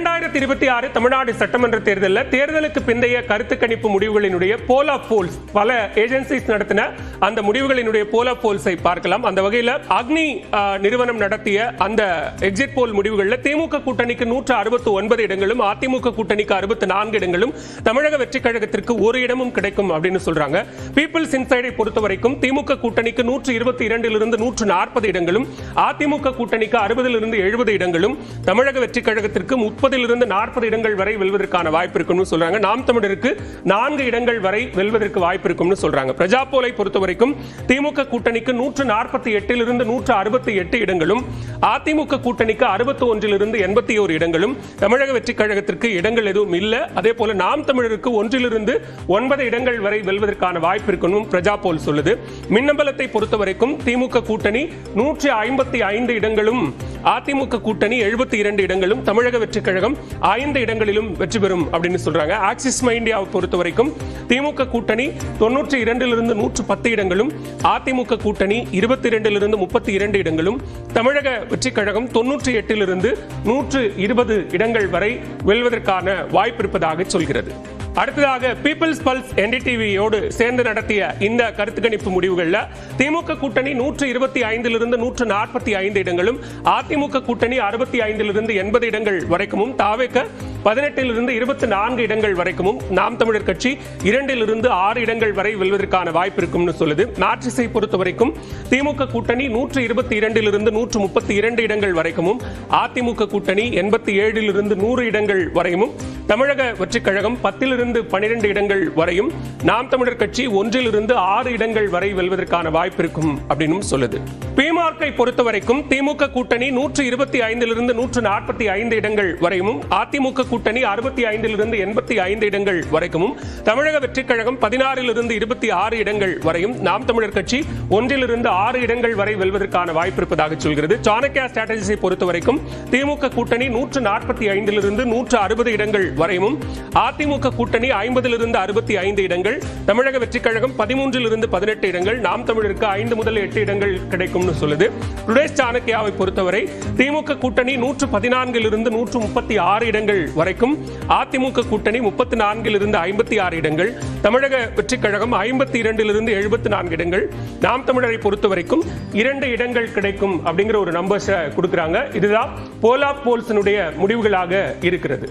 2026 தமிழ்நாடு சட்டமன்ற தேர்தலில் தேர்தலுக்கு பிந்தைய கருத்து கணிப்பு முடிவுகளினுடைய போல் ஆஃப் போல்ஸ் பல ஏஜென்சிஸ் நடத்தின அந்த முடிவுகளினுடைய போல் ஆஃப் போல்ஸை பார்க்கலாம். அந்த வகையில் அக்னி நிறுவனம் நடத்திய அந்த எக்ஸிட் போல் முடிவுகளில் திமுக கூட்டணிக்கு 169 இடங்களும் அதிமுக கூட்டணிக்கு 64 இடங்களும் தமிழக வெற்றிக் கழகத்திற்கு ஒரு இடமும் கிடைக்கும் அப்படின்னு சொல்றாங்க. பீப்பிள்ஸ் இன்சைடை பொறுத்தவரைக்கும் திமுக கூட்டணிக்கு 122 140 இடங்களும் அதிமுக கூட்டணிக்கு 60 70 இடங்களும் தமிழக வெற்றிக் கழகத்திற்கு 30 40 இடங்கள் வரை வெல்வதற்கான வாய்ப்பு இருக்குன்னு சொல்றாங்க. நாம் தமிழருக்கு 4 இடங்கள் வரை வெல்வதற்கு வாய்ப்பு இருக்கும்னு சொல்றாங்க. பிரஜா போலை பொறுத்தவரைக்கும் திமுக கூட்டணிக்கு 148 168 இடங்களும் அதிமுக கூட்டணிக்கு 61 81 இடங்களும் தமிழக வெற்றிக் கழகத்திற்கு இடங்கள் எதுவும் இல்லை. அதே போல நாம் தமிழருக்கு 1 9 இடங்கள் வரை வெல்வதற்கான வாய்ப்பு இருக்கணும் பிரஜா போல் சொல்லுது. மின்னம்பலத்தை பொறுத்தவரைக்கும் திமுக கூட்டணி 155 இடங்களும் அதிமுக கூட்டணி 72 இடங்களும் தமிழக வெற்றிக் கழகம் 5 இடங்களிலும் வெற்றி பெறும் அப்படின்னு சொல்றாங்க. ஆக்சிஸ் இந்தியாவை பொறுத்தவரைக்கும் திமுக கூட்டணி 92 110 இடங்களும் அதிமுக கூட்டணி 22 32 இடங்களும் தமிழக வெற்றிக் கழகம் 98 120 இடங்கள் வரை வெல்வதற்கான வாய்ப்பு இருப்பதாக சொல்கிறது. அடுத்ததாக பீப்பிள்ஸ் பல்ஸ் என்டிடிவியோடு சேர்ந்து நடத்திய இந்த கருத்து கணிப்பு முடிவுகளில் திமுக கூட்டணி 125 145 இடங்களும் அதிமுக கூட்டணி 65 80 இடங்கள் வரைக்கும் தாவேக 18 24 இடங்கள் வரைக்கும் நாம் தமிழர் கட்சி 2 6 இடங்கள் வரை வெல்வதற்கான வாய்ப்பு இருக்கும்னு சொல்லுது. மேட்ரிக்ஸை பொறுத்தவரைக்கும் திமுக கூட்டணி 122 132 இடங்கள் வரைக்கும் அதிமுக கூட்டணி 87 100 இடங்கள் வரையும் தமிழக வெற்றிக் கழகம் 10 12 இடங்கள் வரையும் நாம் தமிழர் கட்சி 1 6 இடங்கள் வரை வெல்வதற்கான வாய்ப்பு இருக்கும் அப்படின்னு சொல்லுது. பிமார்க்கை பொறுத்தவரைக்கும் திமுக கூட்டணி 125 145 இடங்கள் வரையும் அதிமுக கூட்டணி 65 85 இடங்கள் வரைக்கும் தமிழக வெற்றிக் கழகம் 16 26 இடங்கள் வரையும் நாம் தமிழர் கட்சி 1 6 இடங்கள் வரை வெல்வதற்கான வாய்ப்பு இருப்பதாக சொல்கிறது. சாணக்யா ஸ்ட்ராட்டஜிஸை பொறுத்தவரைக்கும் திமுக கூட்டணி 145 160 இடங்கள் வரையும் அதிமுக கூட்டணி 50 65 இடங்கள் தமிழக வெற்றிக் கழகம் 13 18 இடங்கள் நாம் தமிழருக்கு 5 முதல் 8 இடங்கள் கிடைக்கும்னு சொல்லுது. டுடேஸ் சாணக்யாவை பொறுத்தவரை திமுக கூட்டணி 114 136 இடங்கள் வரைக்கும் அதிமுக கூட்டணி 34 56 இடங்கள் தமிழக வெற்றிக் கழகம் 52 74 இடங்கள் நாம் தமிழரை பொறுத்தவரைக்கும் 2 இடங்கள் கிடைக்கும் அப்படிங்கிற ஒரு நம்பர்ஸ் கொடுக்கிறாங்க. இதுதான் போல் ஆஃப் போல்ஸினுடைய முடிவுகளாக இருக்கிறது.